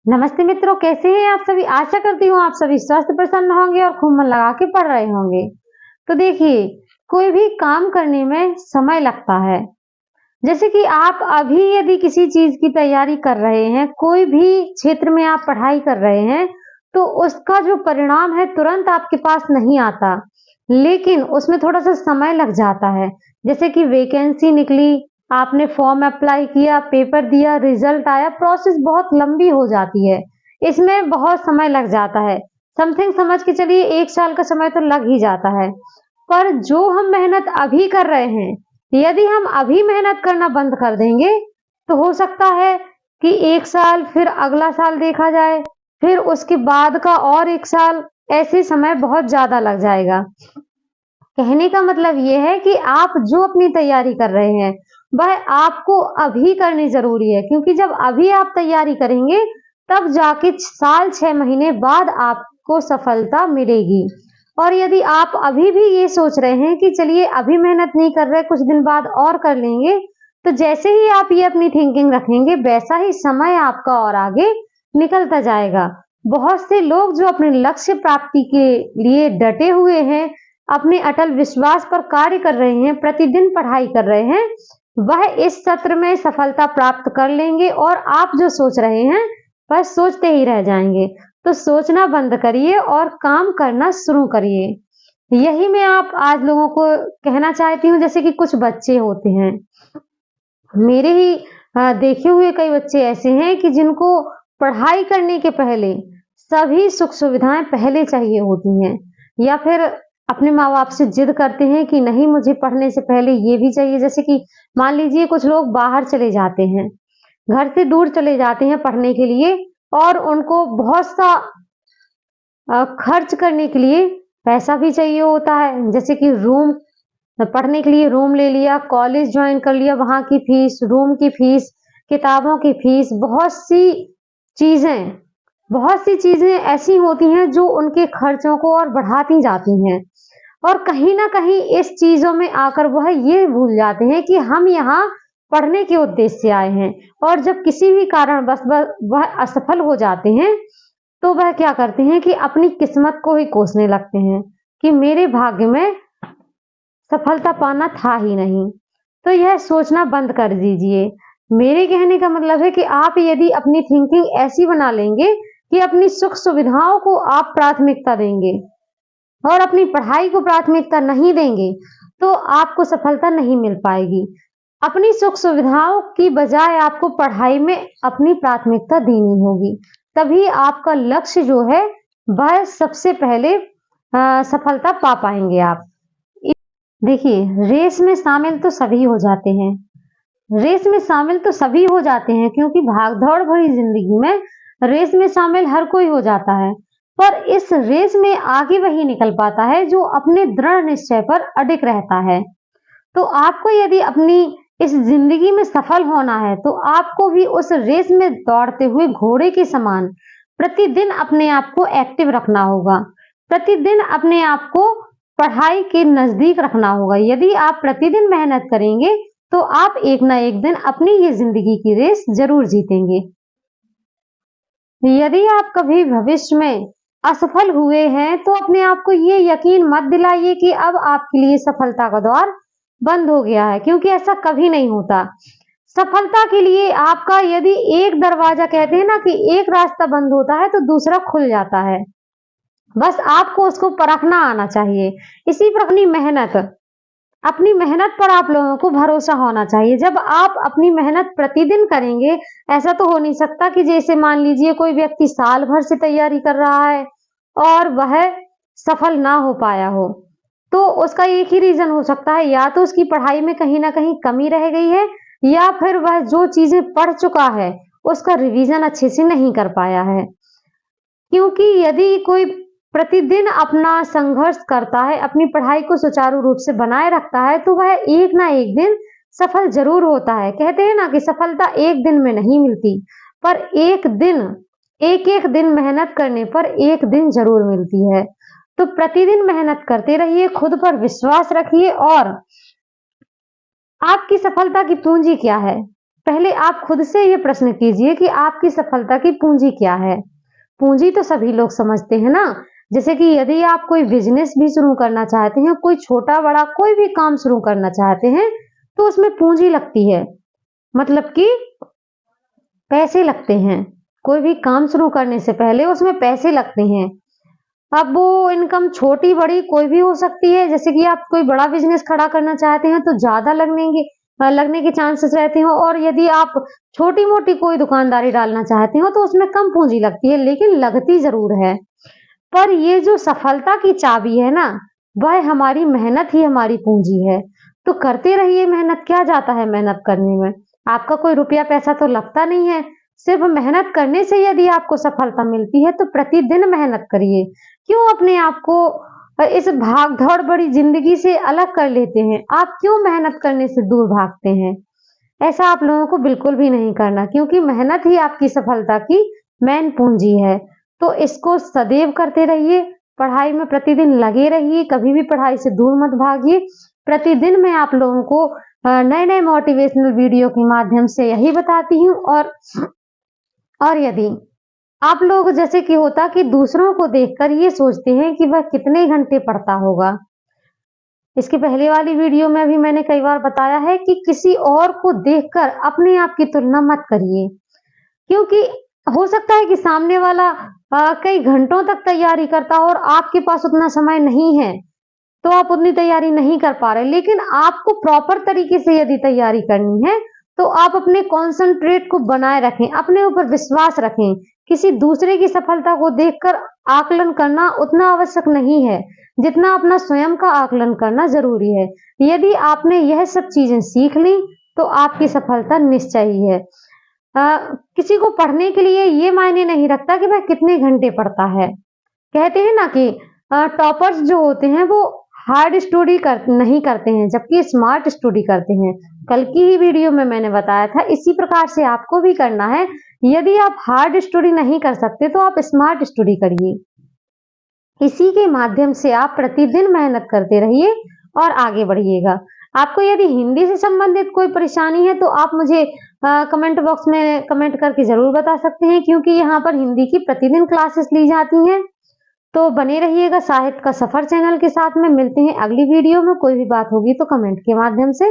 नमस्ते मित्रों, कैसे हैं आप सभी। आशा करती हूँ आप सभी स्वस्थ प्रसन्न होंगे और खूब मन लगा के पढ़ रहे होंगे। तो देखिए, कोई भी काम करने में समय लगता है। जैसे कि आप अभी यदि किसी चीज की तैयारी कर रहे हैं, कोई भी क्षेत्र में आप पढ़ाई कर रहे हैं, तो उसका जो परिणाम है तुरंत आपके पास नहीं आता, लेकिन उसमें थोड़ा सा समय लग जाता है। जैसे कि वैकेंसी निकली, आपने फॉर्म अप्लाई किया, पेपर दिया, रिजल्ट आया, प्रोसेस बहुत लंबी हो जाती है। इसमें बहुत समय लग जाता है। समथिंग समझ के चलिए 1 साल का समय तो लग ही जाता है। पर जो हम मेहनत अभी कर रहे हैं, यदि हम अभी मेहनत करना बंद कर देंगे, तो हो सकता है कि 1 साल, फिर अगला साल देखा जाए, फिर उसके बाद का और 1 साल, ऐसे समय बहुत ज़्यादा लग जाएगा। कहने का मतलब ये है कि आप जो अपनी तैयारी कर रहे हैं, वह आपको अभी करनी ज़रूरी है, क्योंकि जब अभी आप तैयारी करेंगे, तब जाके साल 6 महीने बाद आपको सफलता मिलेगी। और यदि आप अभी भी ये सोच रहे हैं कि चलिए अभी मेहनत नहीं कर रहे, कुछ दिन बाद और कर लेंगे, तो जैसे ही आप ये अपनी थिंकिंग रखेंगे, वैसा ही समय आपका और आगे निकलता जाएगा। बहुत से लोग जो अपने लक्ष्य प्राप्ति के लिए डटे हुए हैं, अपने अटल विश्वास पर कार्य कर रहे हैं, प्रतिदिन पढ़ाई कर रहे हैं, वह इस सत्र में सफलता प्राप्त कर लेंगे। और आप जो सोच रहे हैं, बस सोचते ही रह जाएंगे। तो सोचना बंद करिए और काम करना शुरू करिए। यही मैं आप आज लोगों को कहना चाहती हूँ। जैसे कि कुछ बच्चे होते हैं, मेरे ही देखे हुए कई बच्चे ऐसे हैं कि जिनको पढ़ाई करने के पहले सभी सुख सुविधाएं पहले चाहिए होती हैं, या फिर अपने माँ बाप से जिद करते हैं कि नहीं, मुझे पढ़ने से पहले ये भी चाहिए। जैसे कि मान लीजिए कुछ लोग बाहर चले जाते हैं, घर से दूर चले जाते हैं पढ़ने के लिए, और उनको बहुत सा खर्च करने के लिए पैसा भी चाहिए होता है। जैसे कि रूम, पढ़ने के लिए रूम ले लिया, कॉलेज ज्वाइन कर लिया, वहाँ की फीस, रूम की फीस, किताबों की फीस, चीजें बहुत सी चीजें ऐसी होती हैं जो उनके खर्चों को और बढ़ाती जाती हैं। और कहीं ना कहीं इस चीजों में आकर वह ये भूल जाते हैं कि हम यहाँ पढ़ने के उद्देश्य से आए हैं। और जब किसी भी कारण बस वह असफल हो जाते हैं, तो वह क्या करते हैं कि अपनी किस्मत को ही कोसने लगते हैं कि मेरे भाग्य में सफलता पाना था ही नहीं। तो यह सोचना बंद कर दीजिए। मेरे कहने का मतलब है कि आप यदि अपनी थिंकिंग ऐसी बना लेंगे कि अपनी सुख सुविधाओं को आप प्राथमिकता देंगे और अपनी पढ़ाई को प्राथमिकता नहीं देंगे, तो आपको सफलता नहीं मिल पाएगी। अपनी सुख सुविधाओं की बजाय आपको पढ़ाई में अपनी प्राथमिकता देनी होगी, तभी आपका लक्ष्य जो है वह सबसे पहले सफलता पा पाएंगे आप। देखिए, रेस में शामिल तो सभी हो जाते हैं, रेस में शामिल तो सभी हो जाते हैं, क्योंकि भागदौड़ भरी जिंदगी में रेस में शामिल हर कोई हो जाता है। पर इस रेस में आगे वही निकल पाता है जो अपने दृढ़ निश्चय पर अडिग रहता है। तो आपको यदि अपनी इस जिंदगी में सफल होना है, तो आपको भी उस रेस में दौड़ते हुए घोड़े के समान प्रतिदिन अपने आप को एक्टिव रखना होगा, प्रतिदिन अपने आप को पढ़ाई के नजदीक रखना होगा। यदि आप प्रतिदिन मेहनत करेंगे, तो आप एक ना एक दिन अपनी ये जिंदगी की रेस जरूर जीतेंगे। यदि आप कभी भविष्य में असफल हुए हैं, तो अपने आप को ये यकीन मत दिलाइए कि अब आपके लिए सफलता का द्वार बंद हो गया है, क्योंकि ऐसा कभी नहीं होता। सफलता के लिए आपका यदि एक दरवाजा, कहते हैं ना कि एक रास्ता बंद होता है तो दूसरा खुल जाता है, बस आपको उसको परखना आना चाहिए। इसी पर अपनी मेहनत पर आप लोगों को भरोसा होना चाहिए। जब आप अपनी मेहनत प्रतिदिन करेंगे, ऐसा तो हो नहीं सकता कि जैसे मान लीजिए कोई व्यक्ति साल भर से तैयारी कर रहा है और वह सफल ना हो पाया हो, तो उसका एक ही रीजन हो सकता है, या तो उसकी पढ़ाई में कहीं ना कहीं कमी रह गई है, या फिर वह जो चीजें पढ़ चुका है उसका रिवीजन अच्छे से नहीं कर पाया है। क्योंकि यदि कोई प्रतिदिन अपना संघर्ष करता है, अपनी पढ़ाई को सुचारू रूप से बनाए रखता है, तो वह एक ना एक दिन सफल जरूर होता है। कहते हैं ना कि सफलता एक दिन में नहीं मिलती, पर एक एक दिन मेहनत करने पर एक दिन जरूर मिलती है। तो प्रतिदिन मेहनत करते रहिए, खुद पर विश्वास रखिए। और आपकी सफलता की पूंजी क्या है? पहले आप खुद से ये प्रश्न कीजिए कि आपकी सफलता की पूंजी क्या है? पूंजी तो सभी लोग समझते हैं ना। जैसे कि यदि आप कोई बिजनेस भी शुरू करना चाहते हैं, कोई छोटा-बड़ा कोई भी काम शुरू करना चाहते हैं, तो उसमें पूंजी लगती है। मतलब कि पैसे लगते हैं। कोई भी काम शुरू करने से पहले उसमें पैसे लगते हैं। अब वो इनकम छोटी-बड़ी कोई भी हो सकती है। जैसे कि आप कोई बड़ा बिज़नेस खड़ा करना चाहते हैं तो ज़्यादा लगने के चांसेस रहते हो, और यदि आप छोटी-मोटी कोई दुकानदारी डालना चाहते हो तो उसमें कम पूँजी लगती है, लेकिन लगती ज़रूर है। पर ये जो सफलता की चाबी है ना, वह हमारी मेहनत ही हमारी पूँजी है। तो करते रहिए मेहनत, क्या जाता है मेहनत करने में? आपका कोई रुपया पैसा तो लगता नहीं है। सिर्फ़ मेहनत करने से यदि आपको सफलता मिलती है तो प्रतिदिन मेहनत करिए। क्यों अपने आप को इस भाग-दौड़ भरी ज़िंदगी से अलग कर लेते हैं? आप क्यों मेहनत करने से दूर भागते हैं? ऐसा आप लोगों को बिल्कुल भी नहीं करना, क्योंकि मेहनत ही आपकी सफलता की मेन पूंजी है। तो इसको सदैव करते रहिए, पढ़ाई में प्रतिदिन लगे रहिए, कभी भी पढ़ाई से दूर मत भागिए। प्रतिदिन मैं आप लोगों को नए-नए मोटिवेशनल वीडियो के माध्यम से यही बताती हूँ। और यदि आप लोग, जैसे कि होता कि दूसरों को देखकर ये सोचते हैं कि वह कितने घंटे पढ़ता होगा। इसकी पहले वाली वीडियो में भी मैंने कई बार बताया है कि किसी और को देखकर अपने आप की तुलना मत करिए, क्योंकि हो सकता है कि सामने वाला कई घंटों तक तैयारी करता हो और आपके पास उतना समय नहीं है, तो आप उतनी तैयारी नहीं कर पा रहे। लेकिन आपको प्रॉपर तरीके से यदि तैयारी करनी है, तो आप अपने कॉन्संट्रेट को बनाए रखें, अपने ऊपर विश्वास रखें। किसी दूसरे की सफलता को देखकर आकलन करना उतना आवश्यक नहीं है, जितना अपना स्वयं का आकलन करना ज़रूरी है। यदि आपने यह सब चीज़ें सीख ली, तो आपकी सफलता निश्चय ही है। किसी को पढ़ने के लिए ये मायने नहीं रखता कि वह कितने घंटे पढ़ता है। कहते हैं ना कि टॉपर्स जो होते हैं वो हार्ड स्टडी नहीं करते हैं, जबकि स्मार्ट स्टडी करते हैं। कल की ही वीडियो में मैंने बताया था, इसी प्रकार से आपको भी करना है। यदि आप हार्ड स्टडी नहीं कर सकते तो आप स्मार्ट स्टडी करिए। इसी के माध्यम से आप प्रतिदिन मेहनत करते रहिए और आगे बढ़िएगा। आपको यदि हिंदी से संबंधित कोई परेशानी है तो आप मुझे कमेंट बॉक्स में कमेंट करके ज़रूर बता सकते हैं, क्योंकि यहाँ पर हिंदी की प्रतिदिन क्लासेस ली जाती हैं। तो बने रहिएगा साहित्य का सफर चैनल के साथ में। मिलते हैं अगली वीडियो में। कोई भी बात होगी तो कमेंट के माध्यम से